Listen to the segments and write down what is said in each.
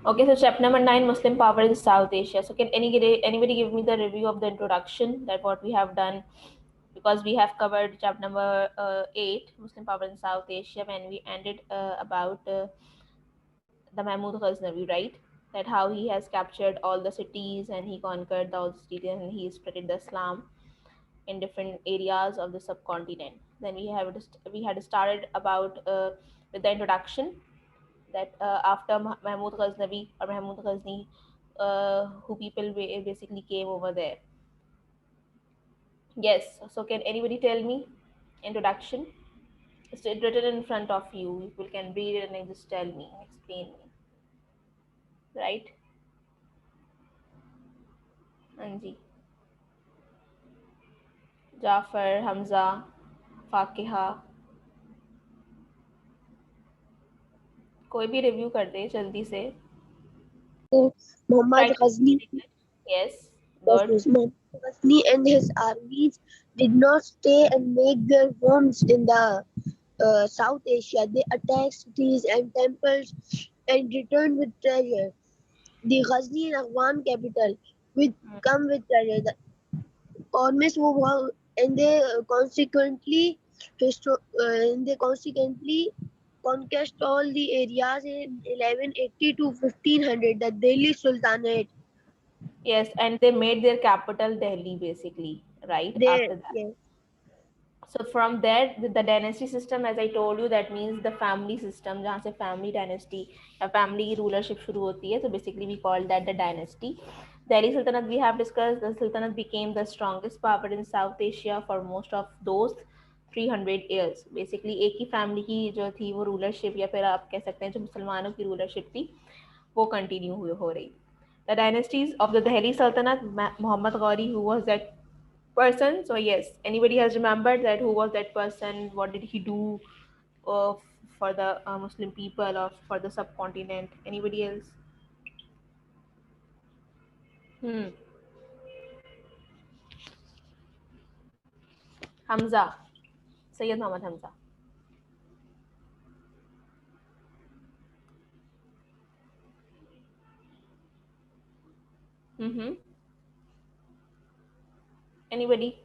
Okay, so chapter number 9, Muslim power in South Asia. So can anybody give me the review of the introduction that what we have done, because we have covered chapter number 8, Muslim power in South Asia, when we ended about the Mahmud Ghaznavi, right? That how he has captured all the cities and he conquered all the cities and he spread the Islam in different areas of the subcontinent. Then we had started about with the introduction that after Mahmud Ghaznavi or Mahmud Ghazni, who people basically came over there. Yes. So can anybody tell me introduction? It's written in front of you. People can read it and then just tell me, explain me, right? Anji, Jafar, Hamza, Fakiha, कोई भी review कर दे जल्दी से. Muhammad Try to Ghazni, explain it. Yes, good. Muhammad Ghazni and his armies did not stay and make their homes in the South Asia. They attacked cities and temples and returned with treasure. The Ghazni and Afghan capital with Hmm. come with treasure. The armies move on, and they consequently conquest all the areas in 1180 to 1500. The Delhi Sultanate Yes, and they made their capital Delhi basically, right? there. After that. Yes. So from there, the dynasty system, as I told you, that means the family system, जहाँ से family dynasty या family rulership शुरू होती है. So basically, we call that the dynasty. Delhi Sultanate we have discussed. The Sultanate became the strongest power in South Asia for most of those 300 years. Basically, एक ही family की जो थी वो rulership या फिर आप कह सकते हैं जो मुसलमानों की rulership थी वो continue हो रही. The dynasties of the Delhi Sultanate, Muhammad Ghori, who was that person. So yes, anybody has remembered that who was that person? What did he do uh, for the Muslim people or for the subcontinent? Anybody else? Hmm. Hamza, Sayyid Muhammad Hamza. Mm-hmm. Anybody?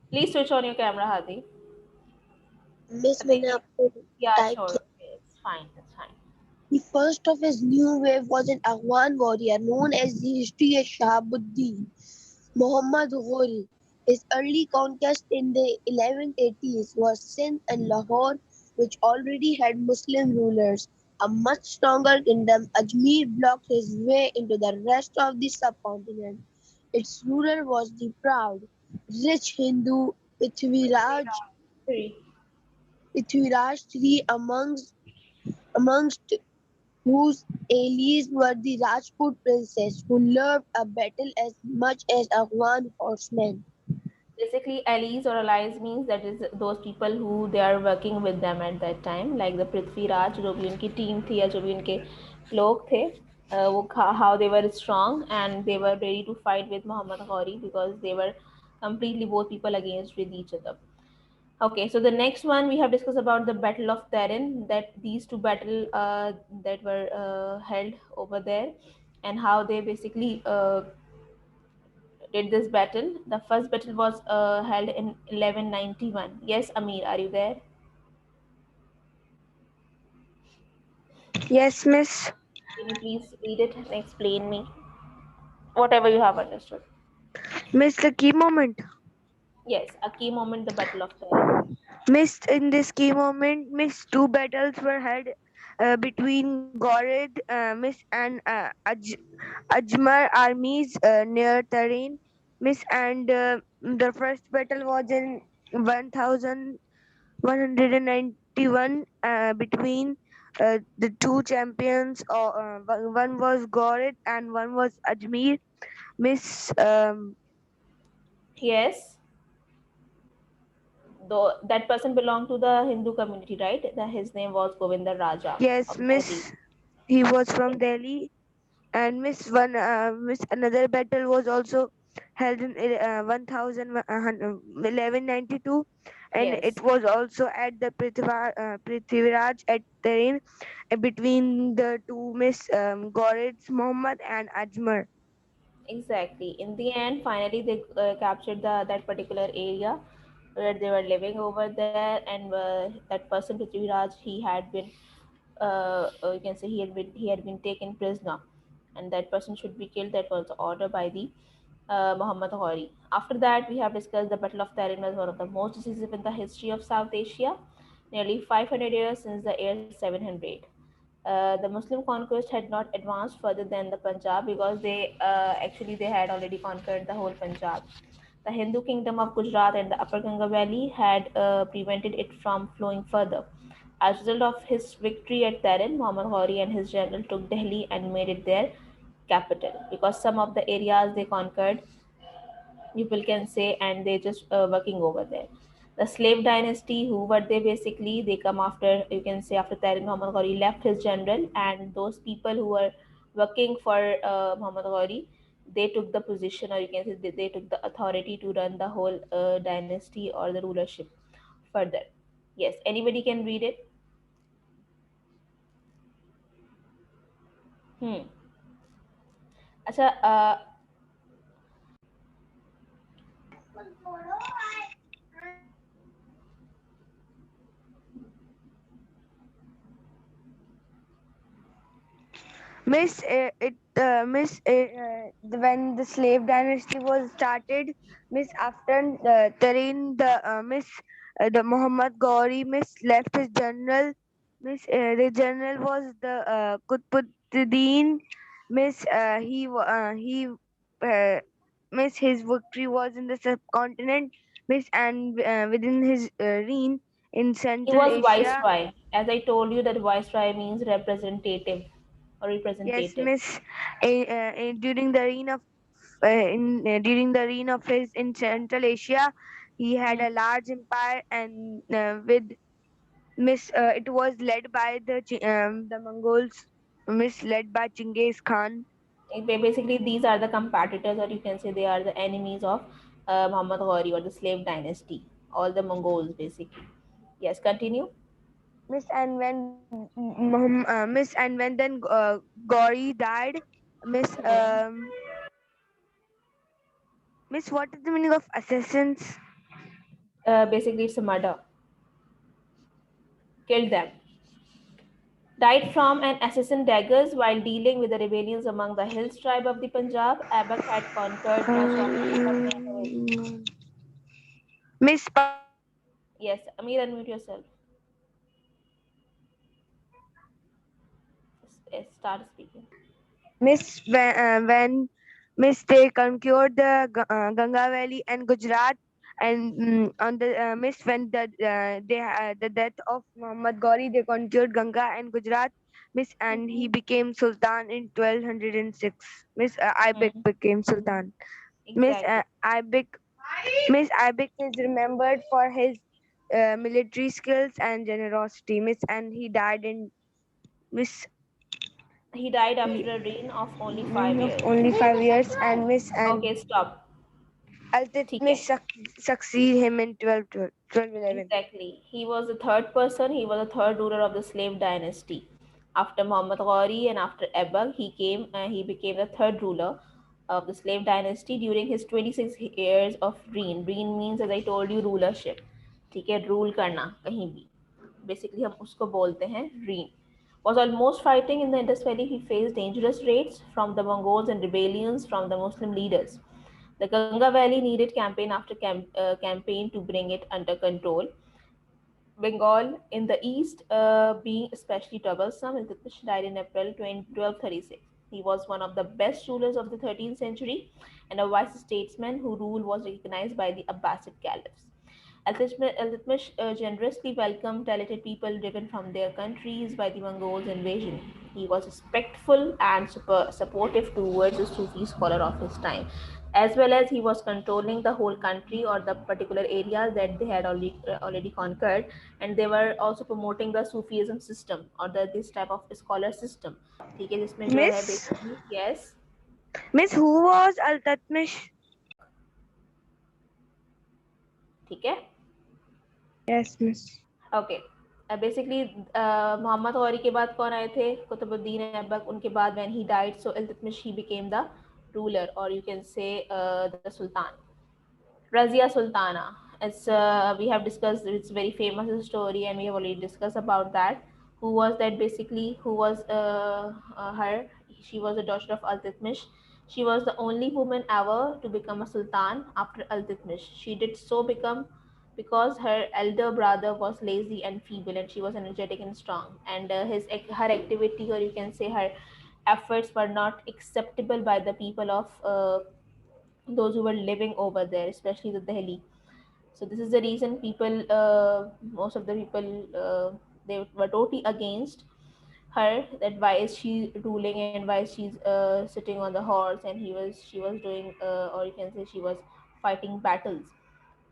Please switch on your camera, Hadi. Miss I think मैंने you. आपको Yeah, type sure. किया. Okay, it's fine. That's fine. The first of his new wave was an Afghan warrior known as the history as Shahabuddin Muhammad Ghori. His early conquest in the 1180s was Sindh and Lahore, which already had Muslim rulers. A much stronger kingdom, Ajmer blocked his way into the rest of the subcontinent. Its ruler was the proud, rich Hindu Prithviraj, Three. Prithviraj III, amongst whose allies were the Rajput princes, who loved a battle as much as Afghan horsemen. Basically, allies or allies means that is those people who they are working with them at that time, like the Prithvi Raj, जो भी उनकी team थी या जो भी उनके लोग थे, वो how they were strong and they were ready to fight with Muhammad Ghori because they were completely both people against with each other. Okay, so the next one we have discussed about the Battle of Tarin, that these two battle that were held over there, and how they basically did this battle. The first battle was held in 1191. Yes, Amir, are you there? Yes, Miss. Can you please read it and explain me whatever you have understood? Miss, the key moment. Yes, a key moment, the Battle of Tarin. Miss, in this key moment, Miss, two battles were held between Gorid, Miss, and Ajmer armies near Tarin. Miss, and the first battle was in 1191 between the two champions. One was Gorid and one was Ajmer. Miss, Yes, though that person belonged to the Hindu community, right? His name was Govinda Raja yes, of Delhi. Miss, he was from Delhi. And Miss, one Miss, another battle was also held in 1192, and Yes. it was also at the Prithviraj at Terrain between the two Miss Gorids, Muhammad and Ajmer. Exactly. In the end, finally they captured that particular area where they were living over there, and that person Prithviraj, he had been, you can say he had been taken prisoner, and that person should be killed. That was ordered by the Muhammad Ghori. After that, we have discussed the Battle of Tarin was one of the most decisive in the history of South Asia, nearly 500 years since the year 700. The Muslim conquest had not advanced further than the Punjab because they had already conquered the whole Punjab. The Hindu kingdom of Gujarat and the Upper Ganga Valley had prevented it from flowing further. As a result of his victory at Tarin, Muhammad Ghori and his general took Delhi and made it their capital because some of the areas they conquered, people can say, and they just working over there. The slave dynasty, who were they basically, they come after, you can say, after Tarin. Muhammad Ghori left his general, and those people who were working for Muhammad Ghori, they took the position, or you can say they took the authority to run the whole dynasty or the rulership further. Yes, anybody can read it. Hmm. Acha, When the slave dynasty was started, Miss after Tareen, the Muhammad Gauri left his general. The general was the Qutbuddin. He uh, his victory was in the subcontinent. And within his reign in he Central was Asia. viceroy. As I told you, that viceroy means representative or Yes, representative. during the reign of during the reign of his in Central Asia, he had Hmm. a large empire, and with it was led by the Mongols, led by Genghis Khan. Basically, these are the competitors, or you can say they are the enemies of Muhammad Ghori or the slave dynasty, all the Mongols, basically. Yes, continue. Miss and when then Gauri died, Miss Hmm. Miss, what is the meaning of assassins? Basically, it's a murder. Killed them. Died from an assassin daggers while dealing with the rebellions among the hills tribe of the Punjab. Aibak had conquered much of the Patna and Haveli. Miss Yes, Amir, unmute yourself. Yes, start speaking. When they conquered the Ganga Valley and Gujarat, and on the when the death of Muhammad Gauri, they conquered Ganga and Gujarat, and he Hmm. became Sultan in 1206. Aibak Hmm. became Sultan. Miss Exactly. Aibak Aibak is remembered for his military skills and generosity. And he died in Miss He died after a reign of only five of years. only 5 years, and Okay, stop. ठीक है. Iltutmish succeed him in 1211. Exactly. He was the third person, he was the third ruler of the slave dynasty. After Muhammad Ghori and after Ebba, he became the third ruler of the slave dynasty during his 26 years of reign. Reign means, as I told you, rulership. ठीक है, rule करना कहीं भी. Basically हम उसको बोलते हैं reign. Was almost fighting in the Indus Valley, he faced dangerous raids from the Mongols and rebellions from the Muslim leaders. The Ganga Valley needed campaign after campaign to bring it under control. Bengal in the east being especially troublesome. Iltutmish died in April 1236. He was one of the best rulers of the 13th century and a wise statesman whose rule was recognized by the Abbasid caliphs. Iltutmish generously welcomed talented people driven from their countries by the Mongols' invasion. He was respectful and supportive towards the Sufi scholar of his time, as well as he was controlling the whole country or the particular areas that they had already conquered, and they were also promoting the Sufism system or this type of scholar system. ठीक है जिसमें जो है Miss basically yes. Miss, who was Iltutmish? ठीक है. Yes, miss. Okay. Basically Mohammad Ghori के बाद कौन आए थे? कुतुबुद्दीन ऐबक. उनके बाद when he died, so Iltutmish he became the ruler, और you can say the sultan. Razia Sultana. It's we have discussed. It's very famous story, and we have already discussed about that. Who was that basically? Who was her? She was the daughter of Al-Titmish. She was the only woman ever to become a sultan after Al-Titmish. She did so become because her elder brother was lazy and feeble, and she was energetic and strong. And her activity, or you can say her efforts, were not acceptable by the people of those who were living over there, especially the Delhi. So this is the reason people, most of the people, they were totally against her. That why is she ruling, and why she's sitting on the horse, and she was doing, or you can say she was fighting battles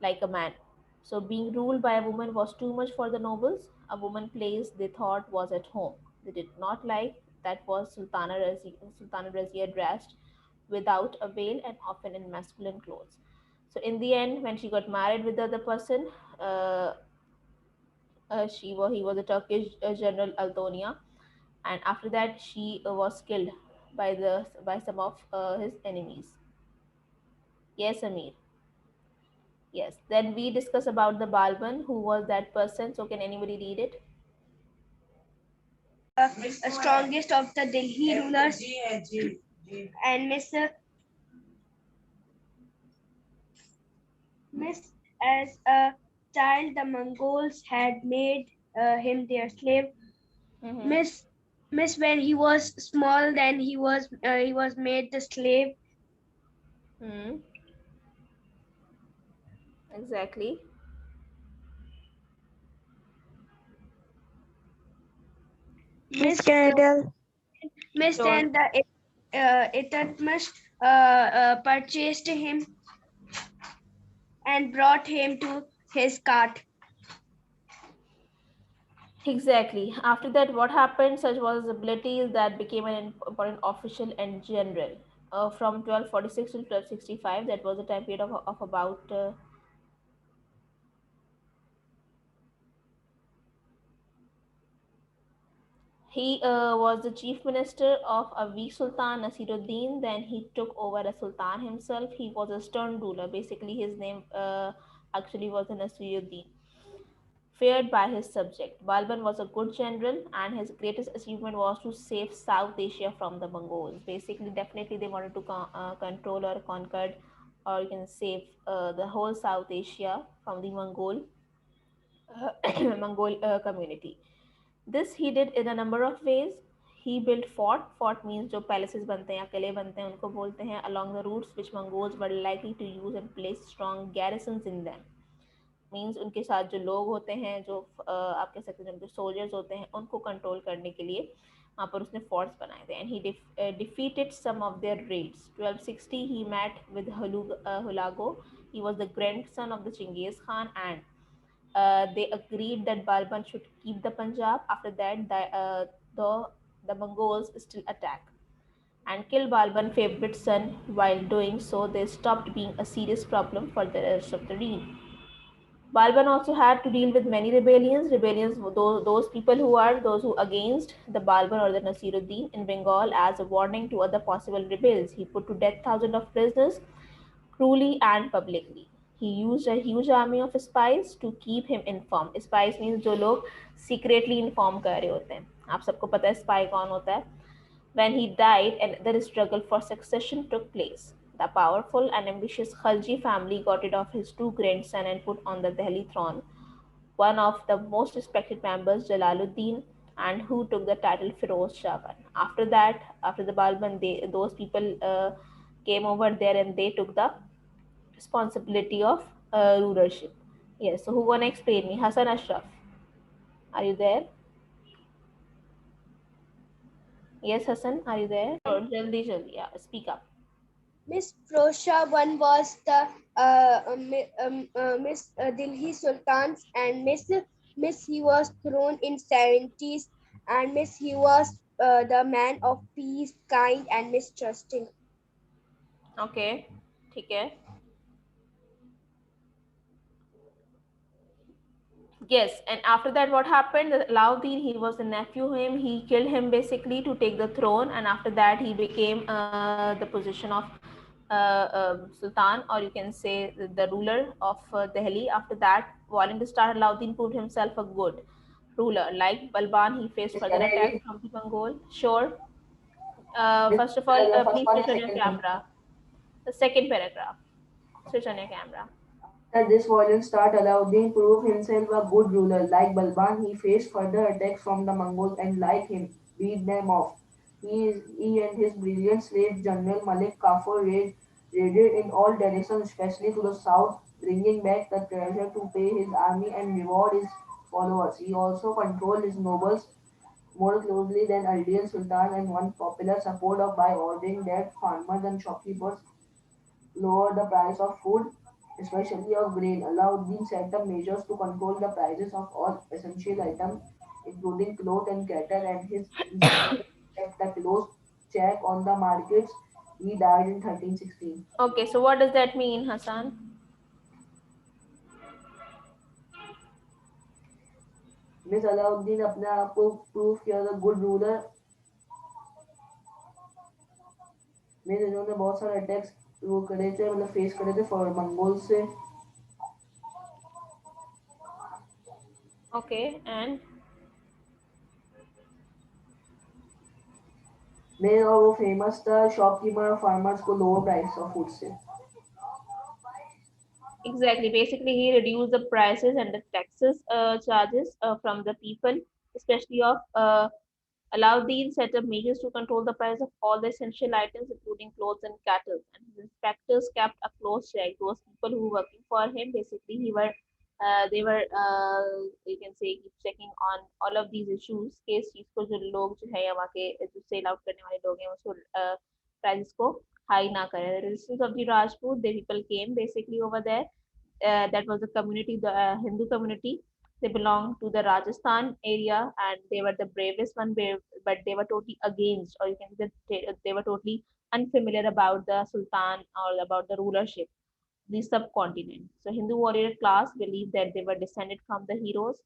like a man. So being ruled by a woman was too much for the nobles. A woman place they thought was at home. They did not like that was Sultana Razia. Sultana Razia dressed without a veil and often in masculine clothes. So in the end, when she got married with the other person, uh, he was a Turkish general Altonia, and after that she was killed by some of his enemies. Yes, Amir. Yes. Then we discuss about the Balban. Who was that person? So can anybody read it? Strongest of the Delhi rulers, and Miss, as a child, the Mongols had made him their slave. Mm-hmm. Miss, when he was small, then he was made the slave. Hmm. Exactly. Miss Canada. Miss, Sure. then the Iltutmish purchased him and brought him to his court. Exactly. After that, what happened? Such was his abilities that became an important official and general. From 1246 to 1265, that was a time period of about. He was the chief minister of a weak Sultan Nasiruddin. Then he took over as Sultan himself. He was a stern ruler. Basically, his name actually was Nasiruddin, feared by his subject. Balban was a good general, and his greatest achievement was to save South Asia from the Mongols. Basically, definitely they wanted to control or conquer, or you can save the whole South Asia from the Mongol community. This he did in a number of ways. He built fort. Fort means जो palaces बनते हैं या किले बनते हैं उनको बोलते हैं, along the routes which Mongols were likely to use, and place strong garrisons in them. Means उनके साथ जो लोग होते हैं, जो आप कह सकते हैं जो सोल्जर्स होते हैं, उनको कंट्रोल करने के लिए वहाँ पर उसने फोर्ट्स बनाए थे. And he defeated some of their raids. 1260 he met with Hulagu. He was the grandson of the Genghis Khan, and they agreed that Balban should keep the Punjab. After that, the Mongols still attack and kill Balban's favorite son. While doing so, they stopped being a serious problem for the rest of the realm. Balban also had to deal with many rebellions. Rebellions, those people who are those who against the Balban or the Nasiruddin in Bengal as a warning to other possible rebels. He put to death thousands of prisoners cruelly and publicly. He used a huge army of spies to keep him informed. Spies means जो लोग secretly inform कर रहे होते हैं. आप सबको पता है spy कौन होता है. When he died, another struggle for succession took place. The powerful and ambitious Khalji family got rid of his two grandsons and put on the Delhi throne one of the most respected members, Jalaluddin, and who took the title Firoz Shah I. After that, after the Balban, those people came over there and they took the responsibility of rulership. Yes, so who gonna explain me? Hassan Ashraf, are you there? Yes, Hassan, are you there? Or jaldi, jaldi, yeah, speak up. Miss Prosha one was the Miss Delhi Sultans, and Miss he was thrown in 70s, and Miss he was the man of peace, kind and mistrusting. Okay, ठीक है. Yes, and after that, what happened? Alauddin, he was a nephew of him. He killed him basically to take the throne, and after that, he became the position of Sultan, or you can say the ruler of Delhi. After that, Volunteer Star Alauddin proved himself a good ruler. Like Balban, he faced Miss, further can I attacks read? from the Mongol. Sure. Miss, First of all, the first please one switch and on your second one. camera. The second paragraph. Switch on your camera. After this violent start, Alauddin proved himself a good ruler. Like Balban, he faced further attacks from the Mongols and, like him, beat them off. He and his brilliant slave General Malik Kafur raided in all directions, especially to the south, bringing back the treasure to pay his army and reward his followers. He also controlled his nobles more closely than earlier Sultan and won popular support by ordering that farmers and shopkeepers lower the price of food, especially of grain. Alauddin set up measures to control the prices of all essential items, including clothes and cattle, and his institution kept a close check on the markets. He died in 1316. Okay, so what does that mean, Hassan? Miss Alauddin अपने आप को prove किया था good ruler में इन्होंने बहुत सारे attacks वो करे थे मतलब फेस करे थे फॉर मंगोल से Okay, and में और वो फेमस था शॉपकीपर और फार्मर्स को लोअर प्राइस ऑफ फूड से exactly, basically, he reduced the prices and the taxes charges from the people, especially of Alauddin set up measures to control the price of all the essential items, including clothes and cattle. And his inspectors kept a close check. Those people who were working for him, basically, they were, you can say, keep checking on all of these issues. Case चीज को जो लोग जो है या वहाँ के जो सेल आउट करने वाले लोग हैं उसको प्राइसेस को हाई ना करें. The resistance of the Rajput, the people came basically over there. That was the community, the Hindu community. They belonged to the Rajasthan area, and they were the bravest one, but they were totally against, or you can say they were totally unfamiliar about the Sultan or about the rulership, the subcontinent. So Hindu warrior class believed that they were descended from the heroes.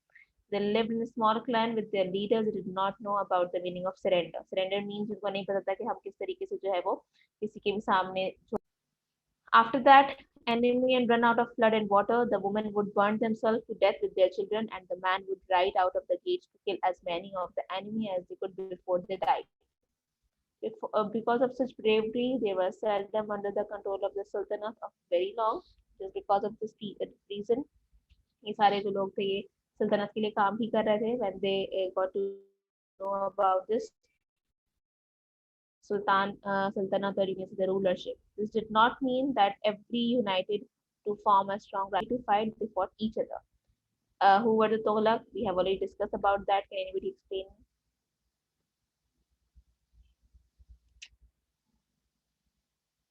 They lived in a small clan with their leaders who did not know about the meaning of surrender. Surrender means उनको नहीं पता था कि हम किस तरीके से जो है वो किसी के भी सामने. After that, enemy and run out of flood and water, the women would burn themselves to death with their children, and the man would ride out of the gates to kill as many of the enemy as they could before they died. Because of such bravery, they were seldom under the control of the Sultanate of very long. Just because of this reason, ये सारे जो लोग थे ये सल्तनत के लिए काम भी कर रहे थे. When they got to know about this Sultanate, or you can say the rulership, this did not mean that every united to form a strong to fight. They fought each other. Who were the Toghlaq? We have already discussed about that. Can anybody explain?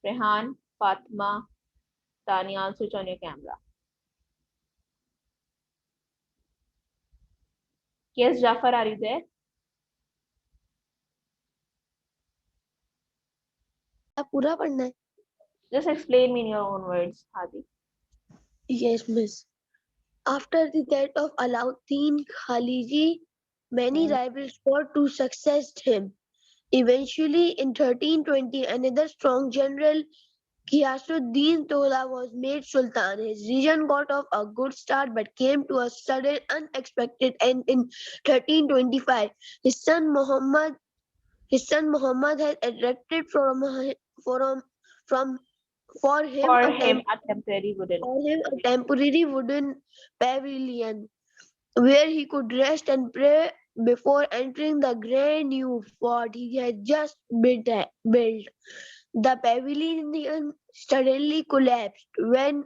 Rehan, Fatima, Tanya, switch on your camera. Yes, Jafar, are you there? पूरा पढ़ना है. Just explain me in your own words, Hadi. Yes, miss. After the death of Alauddin Khaliji, many rivals fought to succeed him. Eventually, in 1320, another strong general, Ghiyasuddin Tola, was made Sultan. His region got off a good start but came to a sudden, unexpected end in 1325. His son Muhammad had erected from, from for him For a him, a temporary wooden. temporary wooden pavilion where he could rest and pray before entering the grand new fort he had just built. The pavilion suddenly collapsed when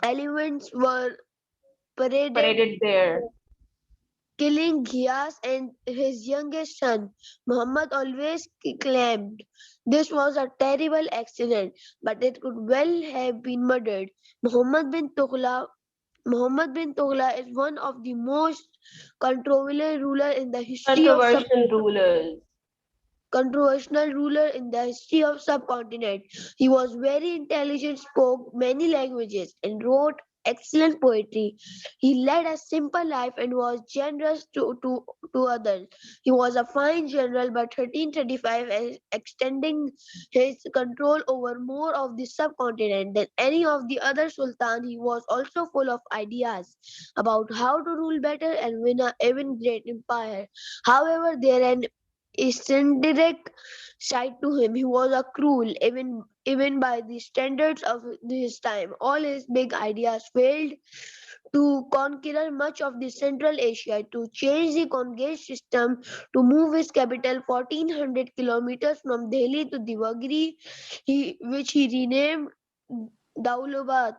elements were paraded there. killing Ghiyas and his youngest son. Muhammad always claimed this was a terrible accident, but it could well have been murdered. Muhammad bin Tughla is one of the most controversial ruler in the history of Controversial rulers. controversial ruler in the history of subcontinent. He was very intelligent, spoke many languages, and wrote excellent poetry. He led a simple life and was generous to others. He was a fine general, but 1335 extending his control over more of the subcontinent than any of the other sultan. He was also full of ideas about how to rule better and win a even great empire. However, there an eccentric side to him. He was a cruel, even by the standards of his time. All his big ideas failed to conquer much of the Central Asia, to change the Kongesh system, to move his capital 1400 kilometers from Delhi to Devagiri, which he renamed Daulabad.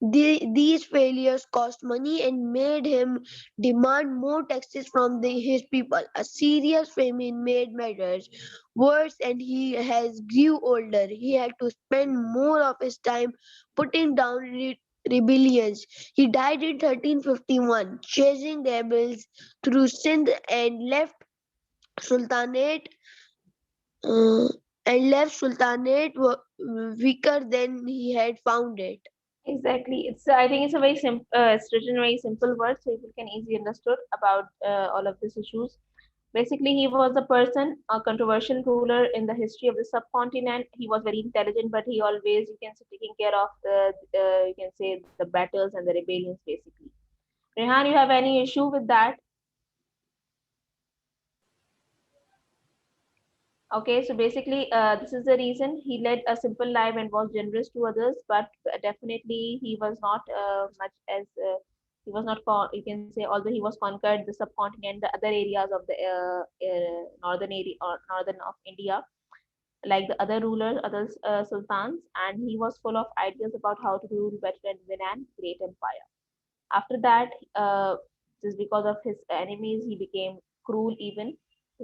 These failures cost money and made him demand more taxes from his people. A serious famine made matters worse, and he has grew older. He had to spend more of his time putting down rebellions. He died in 1351, chasing rebels through Sindh Sultanate uh, weaker than he had found it. Exactly. I think it's a very simple. It's written in very simple words, so people can easily understood about all of these issues. Basically, he was a person, a controversial ruler in the history of the subcontinent. He was very intelligent, but he always, you can say, taking care of you can say, the battles and the rebellions, basically. Rehan, you have any issue with that? Okay, so basically, this is the reason he led a simple life and was generous to others, but definitely he was not much as he was not, you can say, although he was conquered the subcontinent, the other areas of the northern area or northern of India, like the other rulers, other sultans, and he was full of ideas about how to rule better and win an great empire. After that, just because of his enemies, he became cruel even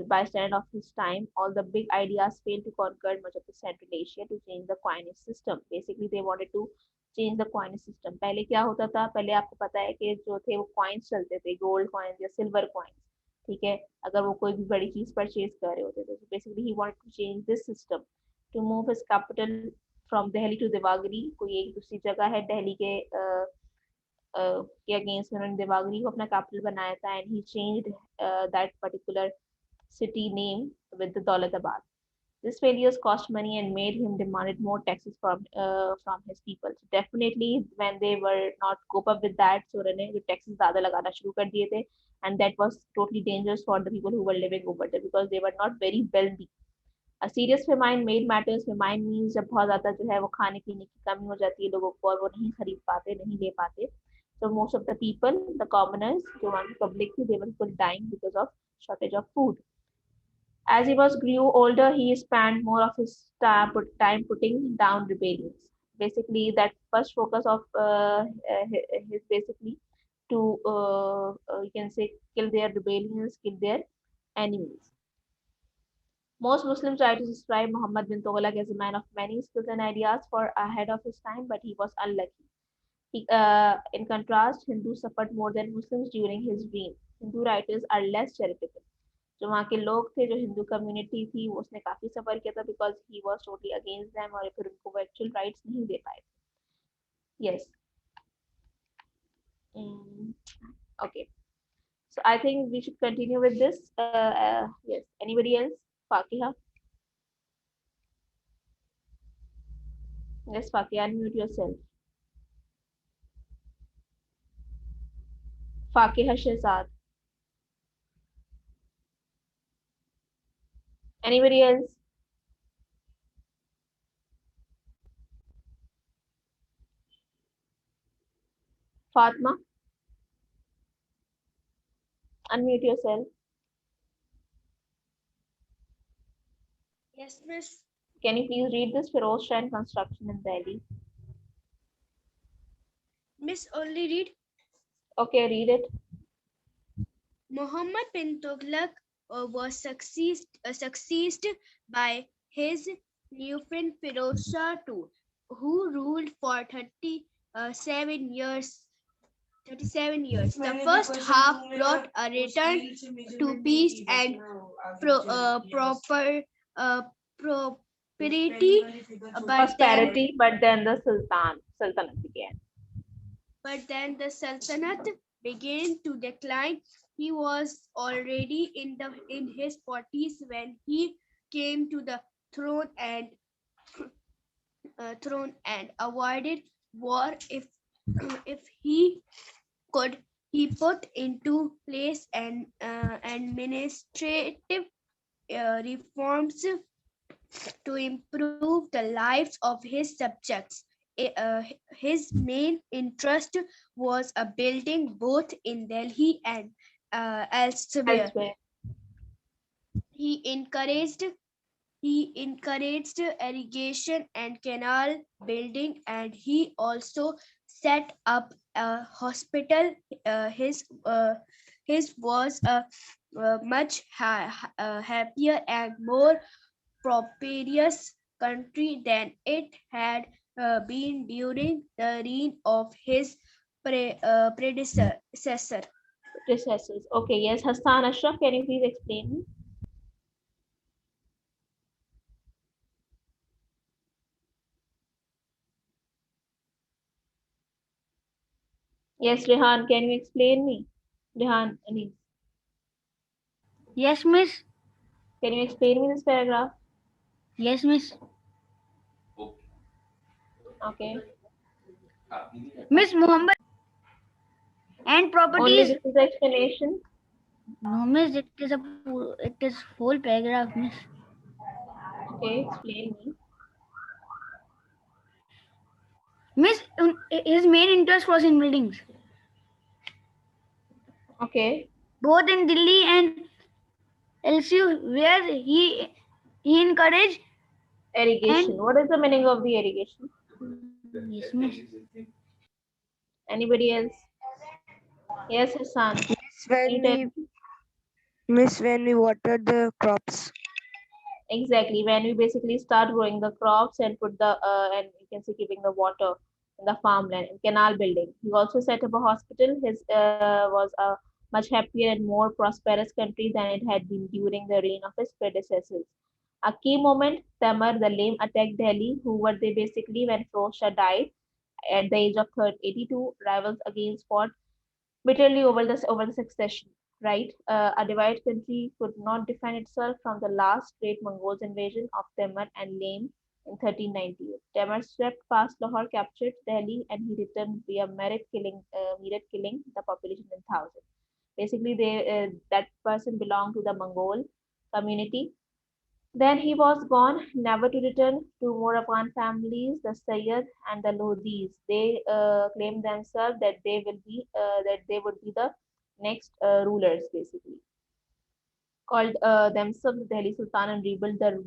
bystander of his time. All the big ideas failed to conquer much of the Central Asia to change the coinage system. Basically, they wanted to change the coinage system. पहले क्या होता था? पहले आपको पता है कि जो थे वो coins चलते थे, gold coins या silver coins. ठीक है, अगर वो कोई भी बड़ी चीज परचेज कर रहे होते थे, तो basically he wanted to change this system to move his capital from Delhi to Devagiri. कोई एक दूसरी जगह है दिल्ली के अगेंस्ट में उन्होंने देवागरी को अपना कैपिटल बनाया था, and he changed that particular city name with the Daulatabad. This failures cost money and made him demanded more taxes from his people. So definitely, when they were not cope up with that, so उन्होंने जो taxes ज़्यादा लगाना शुरू कर दिए थे, and that was totally dangerous for the people who were living over there because they were not very wealthy. A serious famine made matters. Famine means जब बहुत ज़्यादा जो है वो खाने पीने की कमी हो जाती है लोगों को और वो नहीं खरीद पाते, नहीं ले पाते. So most of the people, the commoners, जो वहाँ की public थी, they were full dying because of shortage of food. As he was grew older, he spent more of his time putting down rebellions. Basically, that first focus of his basically to you can say kill their rebellions, kill their enemies. Most Muslims try to describe Muhammad bin Tughlaq as a man of many skills and ideas for ahead of his time, but he was unlucky. In contrast, Hindus suffered more than Muslims during his reign. Hindu writers are less charitable. जो वहाँ के लोग थे, जो Hindu community थी, वो उसने काफी सफर किया था because he was totally against them और फिर उनको वो एक्चुअल राइट्स नहीं दे पाए थे. Yes. Okay, so I think we should continue with this. Yes, anybody else? Fakiha? Yes, Fakiha, unmute yourself. Fakiha Shehzad. Anybody else? Fatma, unmute yourself. Yes, miss. Can you please read this Feroz Shah and construction in Delhi? Miss, only read. Okay, read it. Muhammad bin Tughlaq was succeeded by his new friend Firoz Shah II, who ruled for 37 years. 37 years. The first half brought a return to peace and prosperity, but then Prosperity, but then the Sultanate began. but then the Sultanate began to decline. He was already in his 40s when he came to the throne and avoided war if if he could. He put into place an administrative reforms to improve the lives of his subjects. His main interest was a building both in Delhi and elsewhere. Elsewhere. He encouraged irrigation and canal building, and he also set up a hospital. His was a much happier and more prosperous country than it had been during the reign of his predecessor. Recesses. Okay, yes, Hassan Ashraf, can you please explain me? Yes, Rehan, can you explain me? Rehan, Anis, Yes, miss. can you explain me this paragraph? Yes, miss. Okay. Miss Muhammad and Only properties. this is the explanation. No, miss. It is whole paragraph, miss. Okay, explain me. Miss, his main interest was in buildings, Okay. both in Delhi and elsewhere, where he encouraged. Irrigation. And What is the meaning of the irrigation? yes, miss. Anybody else? Yes, Hassan. Miss, Can you tell me? when we water the crops. Exactly. When we basically start growing the crops and put the and you can say giving the water in the farmland and canal building. He also set up a hospital. His was a much happier and more prosperous country than it had been during the reign of his predecessors. A key moment, Tamar the Lame attacked Delhi, who were they basically when Firoz Shah died at the age of 82. Rivals against fought bitterly over the succession. Right, a divided country could not defend itself from the last great Mongols invasion of Temur and Lame in 1398. Temur swept past Lahore, captured Delhi, and he returned via Meerut, killing the population in thousands. Basically, that person belonged to the Mongol community. Then he was gone, never to return. Two more Afghan families, the Sayyid and the Lodhis, they claimed themselves that they would be the next rulers, basically called themselves the Delhi Sultan and rebuilt the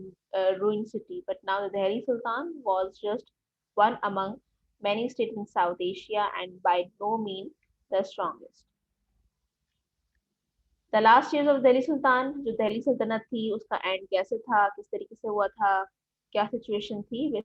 ruined city. But now the Delhi Sultan was just one among many states in South Asia and by no means the strongest. The last years of Delhi sultan जो दिल्ली सल्तनत थी उसका and कैसे था किस तरीके से हुआ था क्या सिचुएशन थी